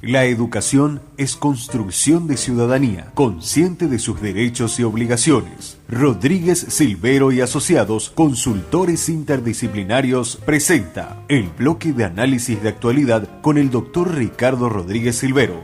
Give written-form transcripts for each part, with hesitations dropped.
La educación es construcción de ciudadanía, consciente de sus derechos y obligaciones. Rodríguez Silvero y Asociados, consultores interdisciplinarios, presenta el bloque de análisis de actualidad con el doctor Ricardo Rodríguez Silvero.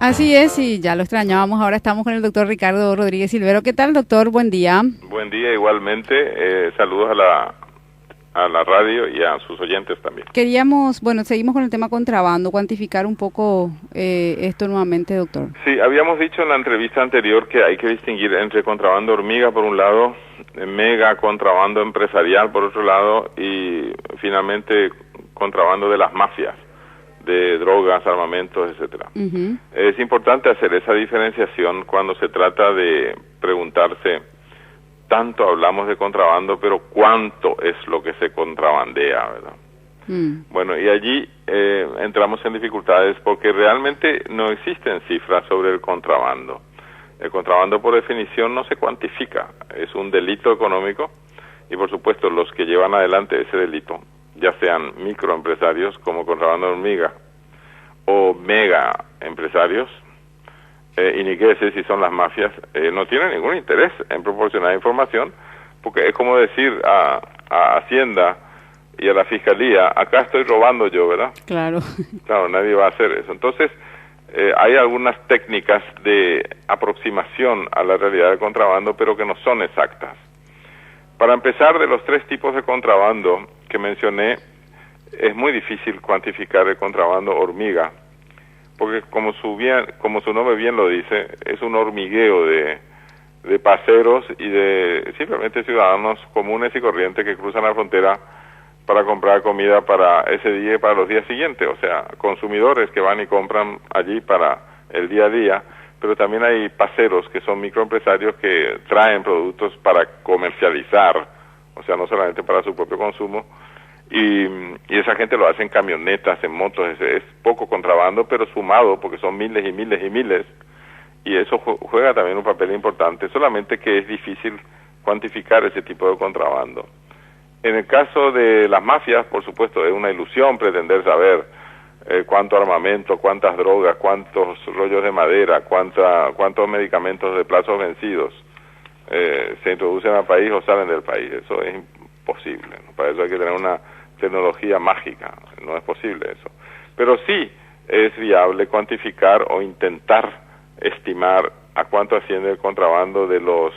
Así es, y ya lo extrañábamos, ahora estamos con el doctor Ricardo Rodríguez Silvero. ¿Qué tal, doctor? Buen día. Buen día, igualmente. Saludos a la radio y a sus oyentes también. Queríamos, seguimos con el tema contrabando, cuantificar un poco esto nuevamente, doctor. Sí, habíamos dicho en la entrevista anterior que hay que distinguir entre contrabando hormiga por un lado, mega contrabando empresarial por otro lado y finalmente contrabando de las mafias, de drogas, armamentos, etcétera. Es importante hacer esa diferenciación cuando se trata de preguntarse, tanto hablamos de contrabando, pero ¿cuánto es lo que se contrabandea, verdad? Bueno, y allí entramos en dificultades porque realmente no existen cifras sobre el contrabando. El contrabando, por definición, no se cuantifica. Es un delito económico y, por supuesto, los que llevan adelante ese delito, ya sean microempresarios como contrabando de hormiga o mega empresarios, y ni qué decir si son las mafias, no tienen ningún interés en proporcionar información, porque es como decir a Hacienda y a la Fiscalía, acá estoy robando yo, ¿verdad? Claro. Claro, nadie va a hacer eso. Entonces, hay algunas técnicas de aproximación a la realidad del contrabando, pero que no son exactas. Para empezar, de los 3 tipos de contrabando que mencioné, es muy difícil cuantificar el contrabando hormiga, porque como su nombre bien lo dice, es un hormigueo de paseros y de simplemente ciudadanos comunes y corrientes que cruzan la frontera para comprar comida para ese día y para los días siguientes, o sea, consumidores que van y compran allí para el día a día, pero también hay paseros que son microempresarios que traen productos para comercializar, o sea, no solamente para su propio consumo, y esa gente lo hace en camionetas, en motos, es poco contrabando, pero sumado, porque son miles y miles y miles, y eso juega también un papel importante, solamente que es difícil cuantificar ese tipo de contrabando. En el caso de las mafias, por supuesto, es una ilusión pretender saber cuánto armamento, cuántas drogas, cuántos rollos de madera, cuántos medicamentos de plazos vencidos se introducen al país o salen del país. Eso es imposible, ¿no? Para eso hay que tener una tecnología mágica, no es posible eso. Pero sí es viable cuantificar o intentar estimar a cuánto asciende el contrabando de los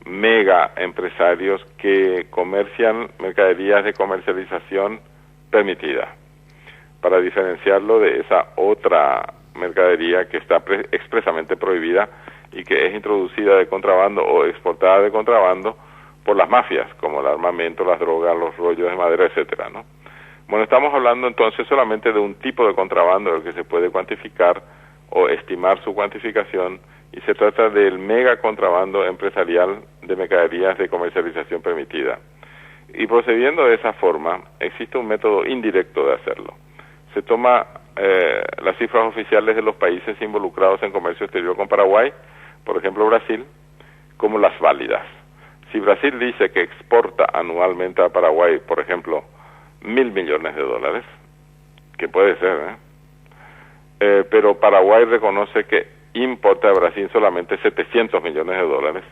mega empresarios que comercian mercaderías de comercialización permitida, para diferenciarlo de esa otra mercadería que está expresamente prohibida y que es introducida de contrabando o exportada de contrabando por las mafias, como el armamento, las drogas, los rollos de madera, etcétera, ¿no? Bueno, estamos hablando entonces solamente de un tipo de contrabando del que se puede cuantificar o estimar su cuantificación, y se trata del mega contrabando empresarial de mercaderías de comercialización permitida. Y procediendo de esa forma, existe un método indirecto de hacerlo. Se toma las cifras oficiales de los países involucrados en comercio exterior con Paraguay, por ejemplo Brasil, como las válidas. Si Brasil dice que exporta anualmente a Paraguay, por ejemplo, $1.000 millones, que puede ser, pero Paraguay reconoce que importa a Brasil solamente $700 millones,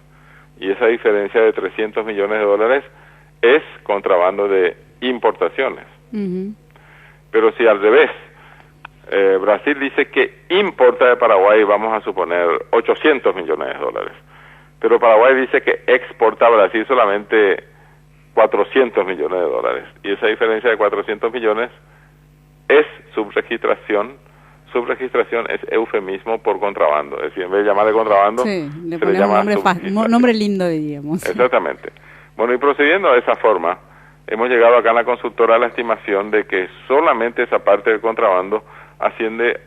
y esa diferencia de $300 millones es contrabando de importaciones. Pero si al revés, Brasil dice que importa de Paraguay, vamos a suponer, $800 millones, pero Paraguay dice que exporta a Brasil solamente $400 millones, y esa diferencia de 400 millones es subregistración. Subregistración es eufemismo por contrabando, es decir, en vez de llamarle contrabando, sí, se le llama un nombre lindo, diríamos. Exactamente. Bueno, y procediendo de esa forma, hemos llegado acá en la consultora a la estimación de que solamente esa parte del contrabando asciende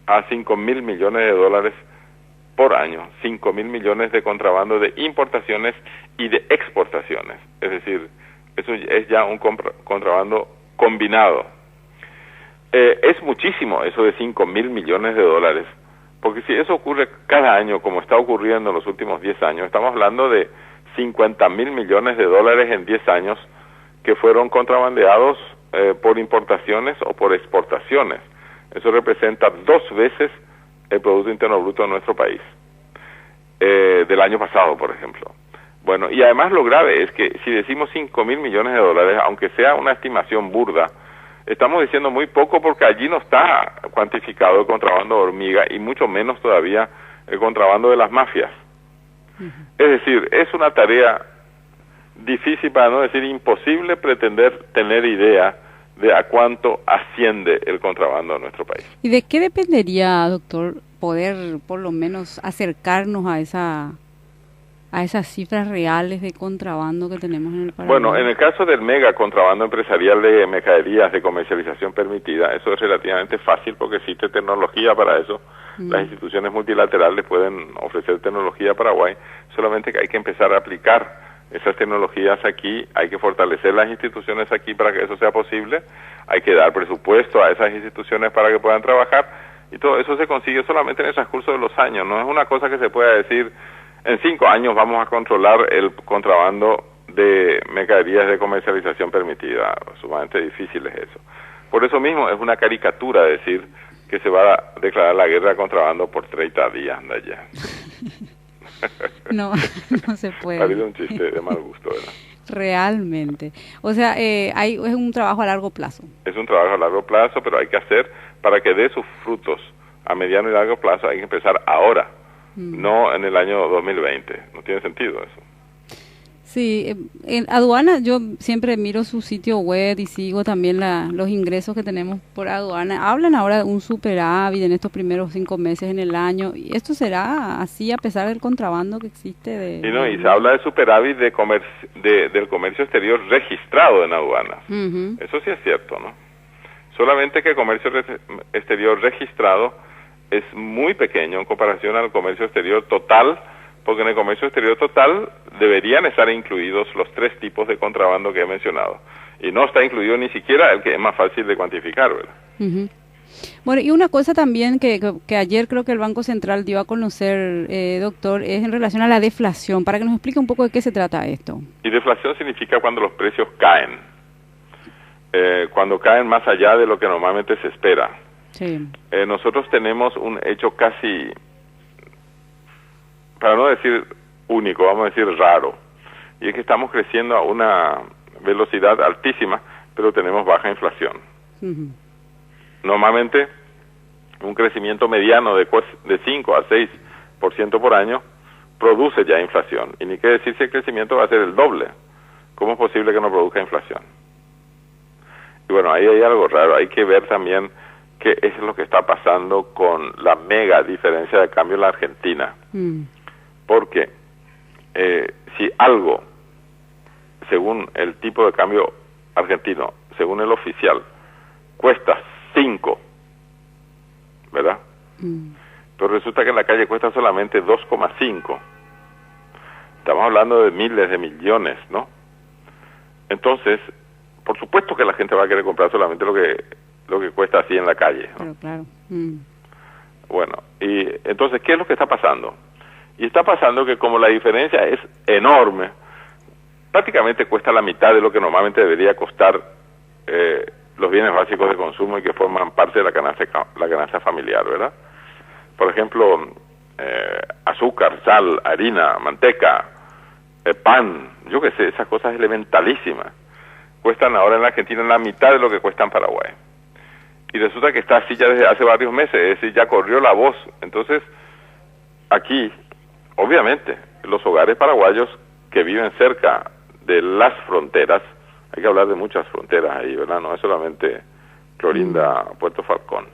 a $5.000 millones por año, 5.000 millones de contrabando de importaciones y de exportaciones, es decir, eso es ya un contrabando combinado. Es muchísimo eso de 5.000 millones de dólares, porque si eso ocurre cada año, como está ocurriendo en los últimos 10 años, estamos hablando de 50.000 millones de dólares en 10 años que fueron contrabandeados por importaciones o por exportaciones. Eso representa 2 veces el Producto Interno Bruto de nuestro país, del año pasado, por ejemplo. Bueno, y además lo grave es que si decimos 5.000 millones de dólares, aunque sea una estimación burda, estamos diciendo muy poco porque allí no está cuantificado el contrabando de hormiga y mucho menos todavía el contrabando de las mafias. Es decir, es una tarea difícil, para no decir imposible, pretender tener idea de a cuánto asciende el contrabando en nuestro país. ¿Y de qué dependería, doctor, poder por lo menos acercarnos a esas cifras reales de contrabando que tenemos en el Paraguay? Bueno, en el caso del mega contrabando empresarial de mercaderías de comercialización permitida, eso es relativamente fácil porque existe tecnología para eso. Las instituciones multilaterales pueden ofrecer tecnología a Paraguay, solamente que hay que empezar a aplicar esas tecnologías aquí, hay que fortalecer las instituciones aquí para que eso sea posible, hay que dar presupuesto a esas instituciones para que puedan trabajar, y todo eso se consigue solamente en el transcurso de los años, no es una cosa que se pueda decir en 5 años vamos a controlar el contrabando de mercaderías de comercialización permitida. Sumamente difícil es eso. Por eso mismo es una caricatura decir que se va a declarar la guerra de contrabando por 30 días de allá. No, no se puede. Ha habido un chiste de mal gusto, ¿verdad? Realmente. O sea, es un trabajo a largo plazo. Es un trabajo a largo plazo, pero hay que hacer, para que dé sus frutos a mediano y largo plazo, hay que empezar ahora. No en el año 2020, no tiene sentido eso. Sí, en aduana yo siempre miro su sitio web y sigo también los ingresos que tenemos por aduana. Hablan ahora de un superávit en estos primeros 5 meses en el año, y esto será así a pesar del contrabando que existe. Y se habla de superávit del comercio exterior registrado en aduanas. Eso sí es cierto, ¿no? Solamente que el comercio exterior registrado es muy pequeño en comparación al comercio exterior total, porque en el comercio exterior total deberían estar incluidos los 3 tipos de contrabando que he mencionado. Y no está incluido ni siquiera el que es más fácil de cuantificar, ¿verdad? Bueno, y una cosa también que ayer creo que el Banco Central dio a conocer, doctor, es en relación a la deflación, para que nos explique un poco de qué se trata esto. Y deflación significa cuando los precios caen, cuando caen más allá de lo que normalmente se espera. Sí. Nosotros tenemos un hecho casi, para no decir único, vamos a decir raro, y es que estamos creciendo a una velocidad altísima, pero tenemos baja inflación. Normalmente, un crecimiento mediano de 5 a 6% por año produce ya inflación, y ni qué decir si el crecimiento va a ser el doble. ¿Cómo es posible que no produzca inflación? Y bueno, ahí hay algo raro, hay que ver también qué es lo que está pasando con la mega diferencia de cambio en la Argentina. Porque si algo, según el tipo de cambio argentino, según el oficial, cuesta 5, ¿verdad? Pero resulta que en la calle cuesta solamente 2,5. Estamos hablando de miles de millones, ¿no? Entonces, por supuesto que la gente va a querer comprar solamente lo que cuesta así en la calle, ¿no? Claro. Bueno, y entonces, ¿qué es lo que está pasando? Y está pasando que como la diferencia es enorme, prácticamente cuesta la mitad de lo que normalmente debería costar los bienes básicos de consumo y que forman parte de la canasta familiar, ¿verdad? Por ejemplo, azúcar, sal, harina, manteca, pan, yo qué sé, esas cosas elementalísimas, cuestan ahora en la Argentina la mitad de lo que cuesta en Paraguay. Y resulta que está así ya desde hace varios meses, es decir, ya corrió la voz. Entonces, aquí, obviamente, los hogares paraguayos que viven cerca de las fronteras, hay que hablar de muchas fronteras ahí, ¿verdad? No es solamente Clorinda, Puerto Falcón.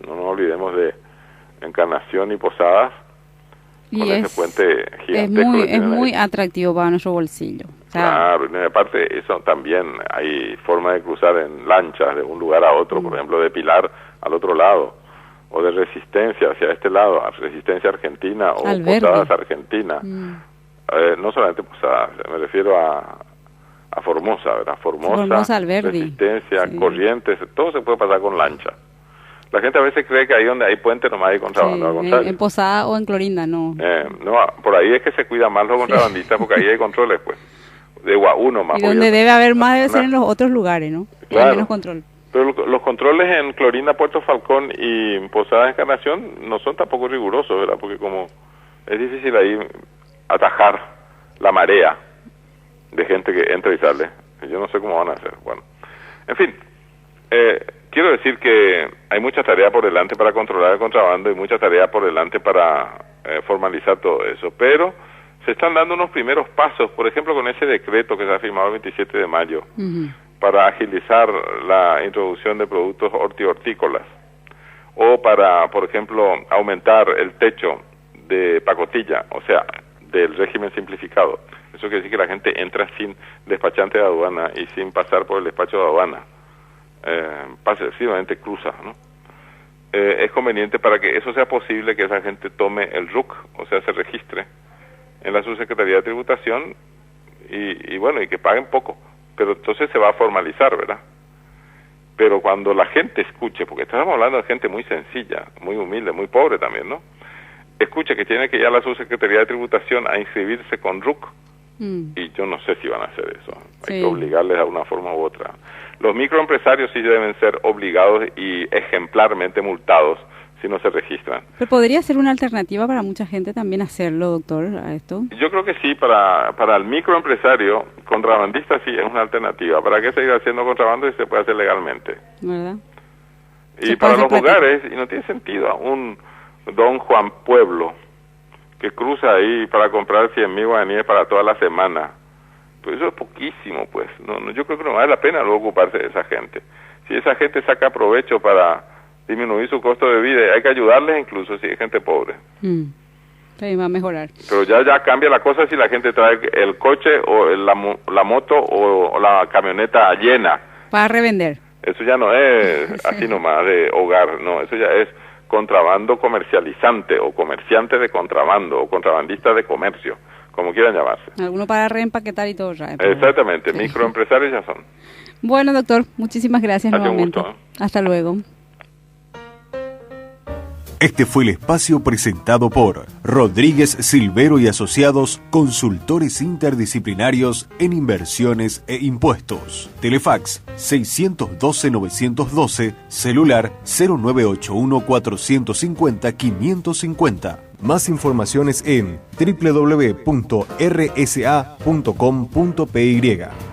No nos olvidemos de Encarnación y Posadas, con ese puente gigantesco. Es muy atractivo para nuestro bolsillo. O sea, claro, y aparte eso también hay forma de cruzar en lanchas de un lugar a otro, por ejemplo de Pilar al otro lado, o de Resistencia hacia este lado, a Resistencia Argentina o Posadas Argentina. No solamente Posadas, me refiero a Formosa, ¿verdad? Formosa Resistencia, sí. Corrientes, todo se puede pasar con lancha. La gente a veces cree que ahí donde hay puente nomás hay contrabando. Sí, en Posada o en Clorinda, no. No, por ahí es que se cuidan más los contrabandistas porque ahí hay controles, pues. De Guaú nomás. Y donde debe haber más debe ser en los otros lugares, ¿no? Claro. Hay menos control. Pero los controles en Clorinda, Puerto Falcón y Posada Encarnación no son tampoco rigurosos, ¿verdad? Porque como es difícil ahí atajar la marea de gente que entra y sale, yo no sé cómo van a hacer. Bueno, en fin, quiero decir que hay mucha tarea por delante para controlar el contrabando y mucha tarea por delante para formalizar todo eso, pero se están dando unos primeros pasos, por ejemplo, con ese decreto que se ha firmado el 27 de mayo, para agilizar la introducción de productos hortícolas, o para, por ejemplo, aumentar el techo de pacotilla, o sea, del régimen simplificado. Eso quiere decir que la gente entra sin despachante de aduana y sin pasar por el despacho de aduana. Simplemente cruza, ¿no? Es conveniente para que eso sea posible que esa gente tome el RUC, o sea, se registre en la Subsecretaría de Tributación y bueno, y que paguen poco. Pero entonces se va a formalizar, ¿verdad? Pero cuando la gente escuche, porque estamos hablando de gente muy sencilla, muy humilde, muy pobre también, ¿no? Escuche que tiene que ir a la Subsecretaría de Tributación a inscribirse con RUC, y yo no sé si van a hacer eso. Sí. Hay que obligarles de una forma u otra. Los microempresarios sí deben ser obligados y ejemplarmente multados si no se registran. Pero podría ser una alternativa para mucha gente también hacerlo, doctor, a esto. Yo creo que sí, para el microempresario, contrabandista sí es una alternativa. ¿Para qué seguir haciendo contrabando si se puede hacer legalmente? ¿Verdad? Y para los hogares, y no tiene sentido, a un don Juan Pueblo que cruza ahí para comprar 100.000 guaraníes para toda la semana, pues eso es poquísimo, pues. No, yo creo que no vale la pena luego ocuparse de esa gente. Si esa gente saca provecho para disminuir su costo de vida, hay que ayudarles incluso si hay gente pobre. Sí, va a mejorar. Pero ya cambia la cosa si la gente trae el coche o la moto o la camioneta llena. Para revender. Eso ya no es así nomás de hogar, no, eso ya es contrabando comercializante o comerciante de contrabando o contrabandista de comercio, como quieran llamarse. Alguno para reempaquetar y todo. Exactamente, sí. Microempresarios ya son. Bueno, doctor, muchísimas gracias nuevamente. Un gusto, Hasta luego. Este fue el espacio presentado por Rodríguez Silvero y Asociados, consultores interdisciplinarios en inversiones e impuestos. Telefax 612-912, celular 0981-450-550. Más informaciones en www.rsa.com.py.